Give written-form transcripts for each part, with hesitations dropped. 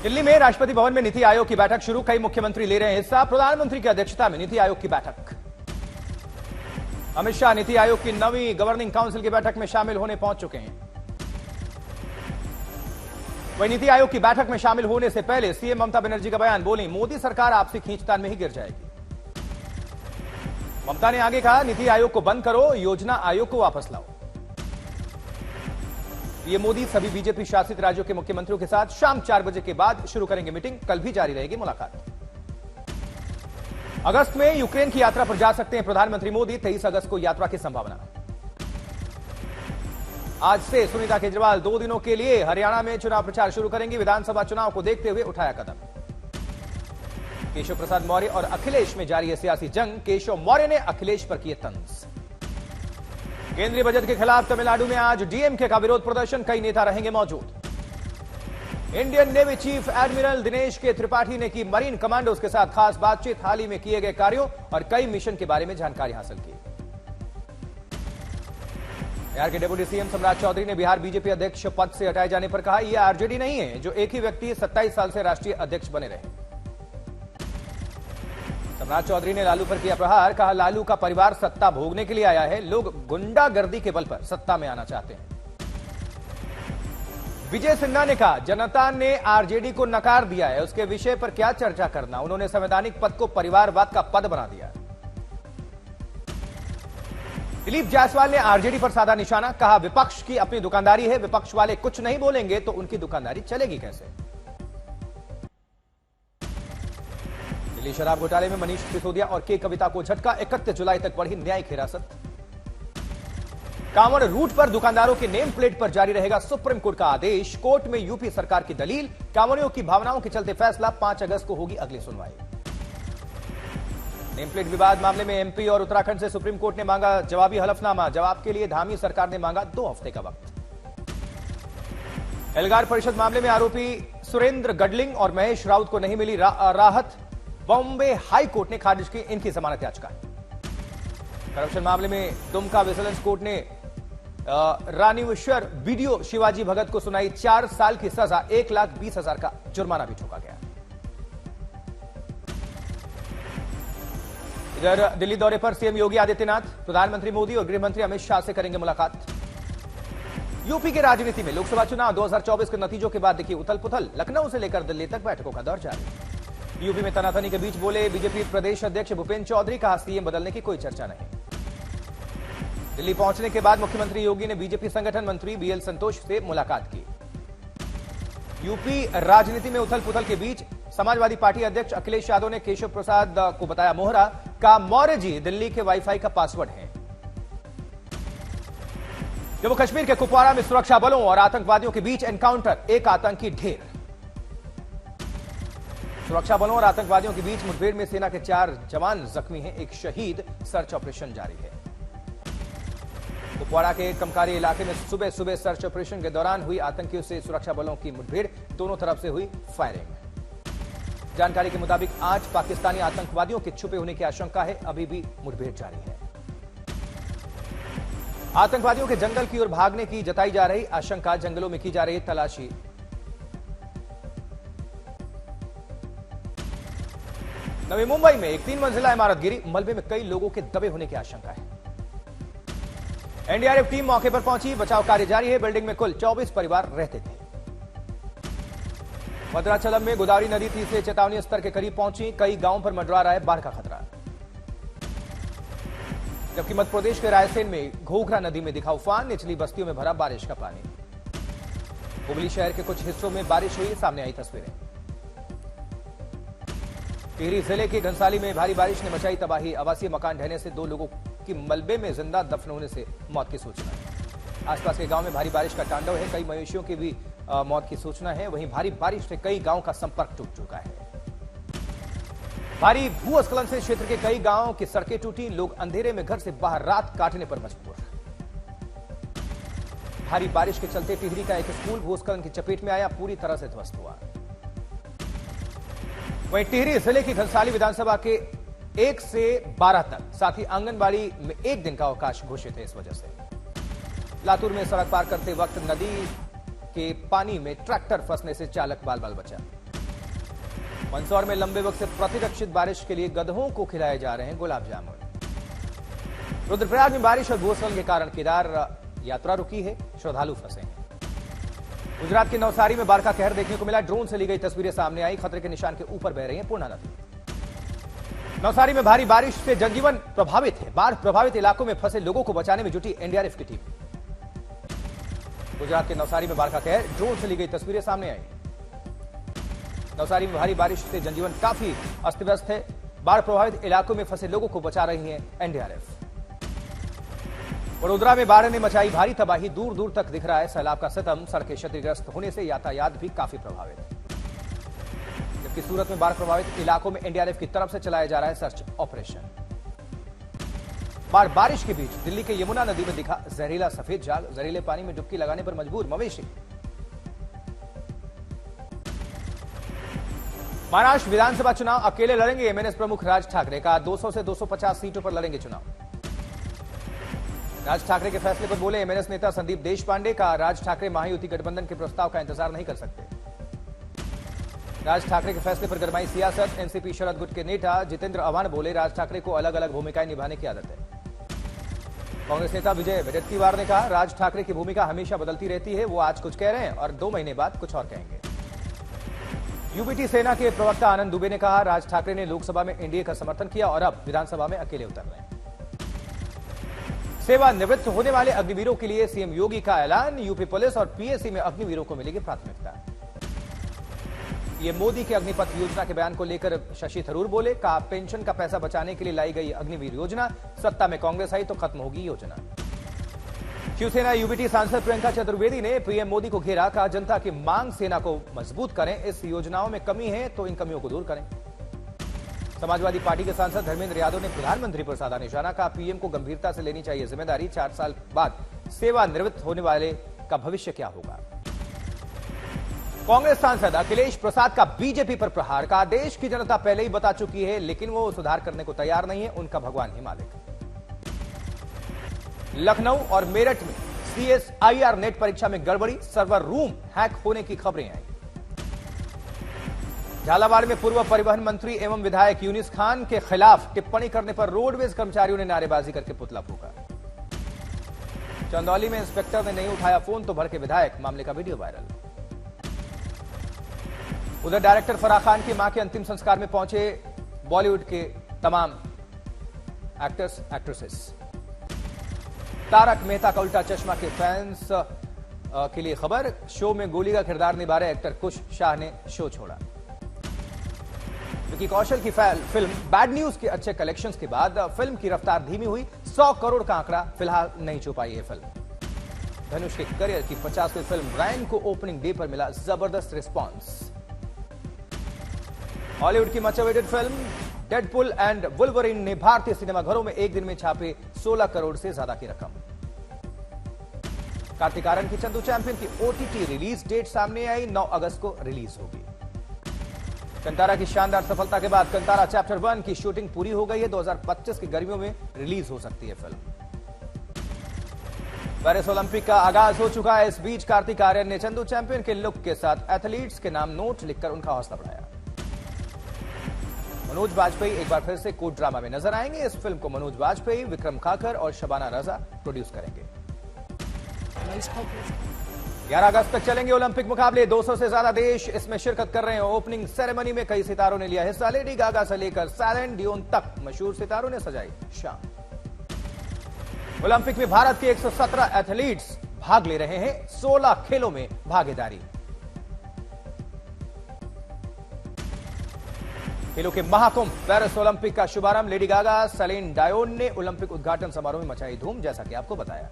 दिल्ली में राष्ट्रपति भवन में नीति आयोग की बैठक शुरू। कई मुख्यमंत्री ले रहे हैं हिस्सा। प्रधानमंत्री की अध्यक्षता में नीति आयोग की बैठक। अमित शाह नीति आयोग की 9वीं गवर्निंग काउंसिल की बैठक में शामिल होने पहुंच चुके हैं। वहीं नीति आयोग की बैठक में शामिल होने से पहले सीएम ममता बनर्जी का बयान। बोली, मोदी सरकार आपसी खींचतान में ही गिर जाएगी। ममता ने आगे कहा, नीति आयोग को बंद करो, योजना आयोग को वापस लाओ। ये मोदी सभी बीजेपी शासित राज्यों के मुख्यमंत्रियों के साथ शाम 4 बजे के बाद शुरू करेंगे मीटिंग। कल भी जारी रहेगी मुलाकात। अगस्त में यूक्रेन की यात्रा पर जा सकते हैं प्रधानमंत्री मोदी। 23 अगस्त को यात्रा की संभावना। आज से सुनीता केजरीवाल 2 दिनों के लिए हरियाणा में चुनाव प्रचार शुरू करेंगी। विधानसभा चुनाव को देखते हुए उठाया कदम। केशव प्रसाद मौर्य और अखिलेश में जारी है सियासी जंग। केशव मौर्य ने अखिलेश पर किए तंज। केंद्रीय बजट के खिलाफ तमिलनाडु में आज डीएमके का विरोध प्रदर्शन। कई नेता रहेंगे मौजूद। Indian navy chief admiral Dinesh के त्रिपाठी ने की मरीन कमांडोज के साथ खास बातचीत। हाल ही में किए गए कार्यों और कई मिशन के बारे में जानकारी हासिल की। बिहार के डिप्टी सीएम सम्राट चौधरी ने बिहार बीजेपी अध्यक्ष पद से हटाए जाने पर कहा, यह आरजेडी नहीं है जो एक ही व्यक्ति 27 साल से राष्ट्रीय अध्यक्ष बने रहे। सम्राट चौधरी ने लालू पर किया प्रहार। कहा, लालू का परिवार सत्ता भोगने के लिए आया है। लोग गुंडागर्दी के बल पर सत्ता में आना चाहते हैं। विजय सिन्हा ने कहा, जनता ने आरजेडी को नकार दिया है, उसके विषय पर क्या चर्चा करना। उन्होंने संवैधानिक पद को परिवारवाद का पद बना दिया। दिलीप जायसवाल ने आरजेडी पर साधा निशाना। कहा, विपक्ष की अपनी दुकानदारी है, विपक्ष वाले कुछ नहीं बोलेंगे तो उनकी दुकानदारी चलेगी कैसे। दिल्ली शराब घोटाले में मनीष सिसोदिया और के कविता को झटका। 31 जुलाई तक बढ़ी न्यायिक हिरासत। कांवड़ रूट पर दुकानदारों के नेम प्लेट पर जारी रहेगा सुप्रीम कोर्ट का आदेश। कोर्ट में यूपी सरकार की दलील। कांवड़ियों की भावनाओं के चलते फैसला। 5 अगस्त को होगी अगली सुनवाई। नेम प्लेट विवाद मामले में एमपी और उत्तराखंड से सुप्रीम कोर्ट ने मांगा जवाबी हलफनामा। जवाब के लिए धामी सरकार ने मांगा 2 हफ्ते का वक्त। एल्गार परिषद मामले में आरोपी सुरेंद्र गडलिंग और महेश राउत को नहीं मिली राहत। बॉम्बे हाई कोर्ट ने खारिज की इनकी जमानत याचिका। करप्शन मामले में दुमका विजिलेंस कोर्ट ने रानीश्वर वीडियो शिवाजी भगत को सुनाई 4 साल की सजा। 1,20,000 का जुर्माना भी ठोका गया। इधर दिल्ली दौरे पर सीएम योगी आदित्यनाथ, प्रधानमंत्री मोदी और गृहमंत्री अमित शाह से करेंगे मुलाकात। यूपी के राजनीति में लोकसभा चुनाव 2024 के नतीजों के बाद दिखी उथल पुथल। लखनऊ से लेकर दिल्ली तक बैठकों का दौर जारी। यूपी में तनातनी के बीच बोले बीजेपी प्रदेश अध्यक्ष भूपेंद्र चौधरी। कहा, सीएम बदलने की कोई चर्चा नहीं। दिल्ली पहुंचने के बाद मुख्यमंत्री योगी ने बीजेपी संगठन मंत्री बीएल संतोष से मुलाकात की। यूपी राजनीति में उथल पुथल के बीच समाजवादी पार्टी अध्यक्ष अखिलेश यादव ने केशव प्रसाद को बताया मोहरा। कहा, मौर्य जी दिल्ली के वाईफाई का पासवर्ड है। जम्मू कश्मीर के कुपवाड़ा में सुरक्षा बलों और आतंकवादियों के बीच एनकाउंटर। एक आतंकी ढेर। सुरक्षा बलों और आतंकवादियों के बीच मुठभेड़ में सेना के 4 जवान जख्मी हैं, एक शहीद। सर्च ऑपरेशन जारी है। कुपवाड़ा के कमकारी इलाके में सुबह सुबह सर्च ऑपरेशन के दौरान हुई आतंकियों से सुरक्षा बलों की मुठभेड़। दोनों तरफ से हुई फायरिंग। जानकारी के मुताबिक 8 पाकिस्तानी आतंकवादियों के छुपे होने की आशंका है। अभी भी मुठभेड़ जारी है। आतंकवादियों के जंगल की ओर भागने की जताई जा रही आशंका। जंगलों में की जा रही तलाशी। नवी मुंबई में एक 3 मंजिला इमारत गिरी। मलबे में कई लोगों के दबे होने की आशंका है। एनडीआरएफ टीम मौके पर पहुंची। बचाव कार्य जारी है। बिल्डिंग में कुल 24 परिवार रहते थे। भद्राचलम में गोदावरी नदी तीसरे चेतावनी स्तर के करीब पहुंची। कई गांवों पर मंडरा रहा है बाढ़ का खतरा। जबकि मध्य प्रदेश के रायसेन में घोघरा नदी में दिखा उफान। निचली बस्तियों में भरा बारिश का पानी। हुबली शहर के कुछ हिस्सों में बारिश हुई, सामने आई तस्वीरें। टिहरी जिले के घनसाली में भारी बारिश ने मचाई तबाही। आवासीय मकान ढहने से 2 लोगों की मलबे में जिंदा दफन होने से मौत की सूचना। आसपास के गांव में भारी बारिश का तांडव है। कई मवेशियों की भी मौत की सूचना है। वहीं भारी बारिश से कई गांव का संपर्क टूट चुका है। भारी भूस्खलन से क्षेत्र के कई गांवों की सड़कें टूटी। लोग अंधेरे में घर से बाहर रात काटने पर मजबूर। भारी बारिश के चलते टिहरी का एक स्कूल भूस्खलन की चपेट में आया, पूरी तरह से ध्वस्त हुआ। वहीं टिहरी जिले की घनसाली विधानसभा के 1 से 12 तक, साथ ही आंगनबाड़ी में 1 दिन का अवकाश घोषित है। इस वजह से लातूर में सड़क पार करते वक्त नदी के पानी में ट्रैक्टर फंसने से चालक बाल बाल बचा। मंदसौर में लंबे वक्त से प्रतिरक्षित बारिश के लिए गधों को खिलाए जा रहे हैं गुलाब जामुन। रुद्रप्रयाग में बारिश और भूस्खलन के कारण केदार यात्रा रुकी है, श्रद्धालु फंसे हैं। गुजरात के नवसारी में बाढ़ का कहर देखने को मिला। ड्रोन से ली गई तस्वीरें सामने आई। खतरे के निशान के ऊपर बह रही है पूर्णा नदी। नवसारी में भारी बारिश से जनजीवन प्रभावित है। बाढ़ प्रभावित इलाकों में फंसे लोगों को बचाने में जुटी एनडीआरएफ की टीम। गुजरात के नवसारी में बाढ़ का कहर, ड्रोन से ली गई तस्वीरें सामने आई। नवसारी में भारी बारिश से जनजीवन काफी अस्त व्यस्त है। बाढ़ प्रभावित इलाकों में फंसे लोगों को बचा रही है एनडीआरएफ। वडोदरा में बाढ़ ने मचाई भारी तबाही। दूर दूर तक दिख रहा है सैलाब का सितम। सड़कें क्षतिग्रस्त होने से यातायात भी काफी प्रभावित है। जबकि सूरत में बाढ़ प्रभावित इलाकों में एनडीआरएफ की तरफ से चलाया जा रहा है सर्च ऑपरेशन। बारिश के बीच दिल्ली के यमुना नदी में दिखा जहरीला सफेद जाल। जहरीले पानी में डुबकी लगाने पर मजबूर मवेशी। महाराष्ट्र विधानसभा चुनाव अकेले लड़ेंगे एमएनएस प्रमुख राज ठाकरे। का 200 से 250 सीटों पर लड़ेंगे चुनाव। राज ठाकरे के फैसले पर बोले एमएनएस नेता संदीप देशपांडे। का राज ठाकरे महायुति गठबंधन के प्रस्ताव का इंतजार नहीं कर सकते। राज ठाकरे के फैसले पर गरमाई सियासत। एनसीपी शरद गुट के नेता जितेंद्र अवान बोले राज ठाकरे को अलग अलग भूमिकाएं निभाने की आदत है। कांग्रेस नेता विजय वडेट्टीवार ने कहा राज ठाकरे की भूमिका हमेशा बदलती रहती है। वो आज कुछ कह रहे हैं और 2 महीने बाद कुछ और कहेंगे। यूबीटी सेना के प्रवक्ता आनंद दुबे ने कहा राज ठाकरे ने लोकसभा में एनडीए का समर्थन किया और अब विधानसभा में अकेले उतर रहे हैं। सेवानिवृत्त होने वाले अग्निवीरों के लिए सीएम योगी का ऐलान। यूपी पुलिस और पीएससी में अग्निवीरों को मिलेगी प्राथमिकता। ये मोदी के अग्निपथ योजना के बयान को लेकर शशि थरूर बोले। कहा पेंशन का पैसा बचाने के लिए लाई गई अग्निवीर योजना। सत्ता में कांग्रेस आई तो खत्म होगी योजना। शिवसेना यूबीटी सांसद प्रियंका चतुर्वेदी ने पीएम मोदी को घेरा। कहा जनता की मांग सेना को मजबूत करें। इस योजनाओं में कमी है तो इन कमियों को दूर करें। समाजवादी पार्टी के सांसद धर्मेंद्र यादव ने प्रधानमंत्री पर साधा निशाना। कहा पीएम को गंभीरता से लेनी चाहिए जिम्मेदारी। 4 साल बाद सेवानिवृत्त होने वाले का भविष्य क्या होगा। कांग्रेस सांसद अखिलेश प्रसाद का बीजेपी पर प्रहार। का देश की जनता पहले ही बता चुकी है लेकिन वो सुधार करने को तैयार नहीं है। उनका भगवान ही मालिक। लखनऊ और मेरठ में सीएसआईआर नेट परीक्षा में गड़बड़ी। सर्वर रूम हैक होने की खबरें आई। झालावाड़ में पूर्व परिवहन मंत्री एवं विधायक यूनिस खान के खिलाफ टिप्पणी करने पर रोडवेज कर्मचारियों ने नारेबाजी करके पुतला फूंका। चंदौली में इंस्पेक्टर ने नहीं उठाया फोन तो भड़के विधायक। मामले का वीडियो वायरल। उधर डायरेक्टर फराह खान की मां के अंतिम संस्कार में पहुंचे बॉलीवुड के तमाम एक्टर्स एक्ट्रेसेस। तारक मेहता का उल्टा चश्मा के फैंस के लिए खबर। शो में गोली का किरदार निभा रहे एक्टर कुश शाह ने शो छोड़ा। विकी कौशल की फिल्म बैड न्यूज के अच्छे कलेक्शंस के बाद फिल्म की रफ्तार धीमी हुई। 100 करोड़ का आंकड़ा फिलहाल नहीं छू पाई है फिल्म। धनुष के करियर की 50वीं फिल्म रैन को ओपनिंग डे पर मिला जबरदस्त रिस्पॉन्स। हॉलीवुड की much awaited film Deadpool and Wolverine ने भारतीय सिनेमाघरों में एक दिन में छापे 16 करोड़ से ज्यादा की रकम। कार्तिक आर्यन की चंदू चैंपियन की ओटीटी रिलीज डेट सामने आई। 9 अगस्त को रिलीज होगी। कंतारा की शानदार सफलता के बाद कंतारा चैप्टर 1 की शूटिंग पूरी हो गई है। 2025 की गर्मियों में रिलीज हो सकती है फिल्म। पेरिस ओलंपिक का आगाज हो चुका है। इस बीच कार्तिक आर्यन ने चंदू चैंपियन के लुक के साथ एथलीट्स के नाम नोट लिखकर उनका हौसला बढ़ाया। मनोज बाजपेयी एक बार फिर से कोर्ट ड्रामा में नजर आएंगे। इस फिल्म को मनोज बाजपेयी, विक्रम खाकर और शबाना रजा प्रोड्यूस करेंगे। 11 अगस्त तक चलेंगे ओलंपिक मुकाबले। 200 से ज्यादा देश इसमें शिरकत कर रहे हैं। ओपनिंग सेरेमनी में कई सितारों ने लिया हिस्सा। लेडी गागा से लेकर सैलिन डियोन तक मशहूर सितारों ने सजाई शान। ओलंपिक में भारत के 117 एथलीट्स भाग ले रहे हैं। 16 खेलों में भागीदारी। खेलों के महाकुंभ पेरिस ओलंपिक का शुभारंभ। लेडी गागा, सैलिन डायोन ने ओलंपिक उद्घाटन समारोह में मचाई धूम, जैसा कि आपको बताया।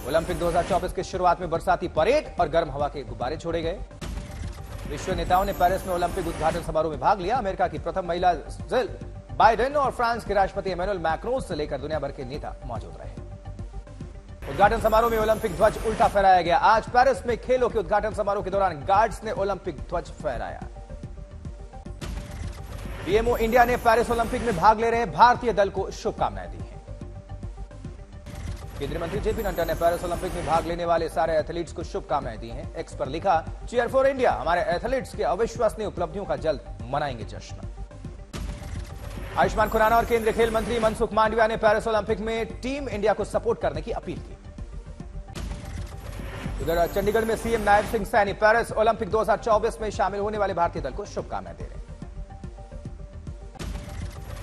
ओलंपिक 2024 की शुरुआत में बरसाती परेड और गर्म हवा के गुब्बारे छोड़े गए। विश्व नेताओं ने पेरिस में ओलंपिक उद्घाटन समारोह में भाग लिया। अमेरिका की प्रथम महिला जिल बाइडेन और फ्रांस के राष्ट्रपति इमैनुअल मैक्रोन से लेकर दुनिया भर के नेता मौजूद रहे। उद्घाटन समारोह में ओलंपिक ध्वज उल्टा फहराया गया। आज पेरिस में खेलों के उद्घाटन समारोह के दौरान गार्ड्स ने ओलंपिक ध्वज फहराया। पीएमओ इंडिया ने पेरिस ओलंपिक में भाग ले रहे भारतीय दल को शुभकामनाएं दी हैं। केंद्रीय मंत्री जेपी नड्डा ने पेरिस ओलंपिक में भाग लेने वाले सारे एथलीट्स को शुभकामनाएं दी हैं। एक्स पर लिखा, चीयर फॉर इंडिया, हमारे एथलीट्स की अविश्वसनीय उपलब्धियों का जल्द मनाएंगे जश्न। आयुष्मान खुराना और केंद्रीय खेल मंत्री मनसुख मांडविया ने पेरिस ओलंपिक में टीम इंडिया को सपोर्ट करने की अपील की। उधर चंडीगढ़ में CM Nayab Singh Saini Paris Olympic 2024 में शामिल होने वाले भारतीय दल को शुभकामनाएं दे रहे हैं।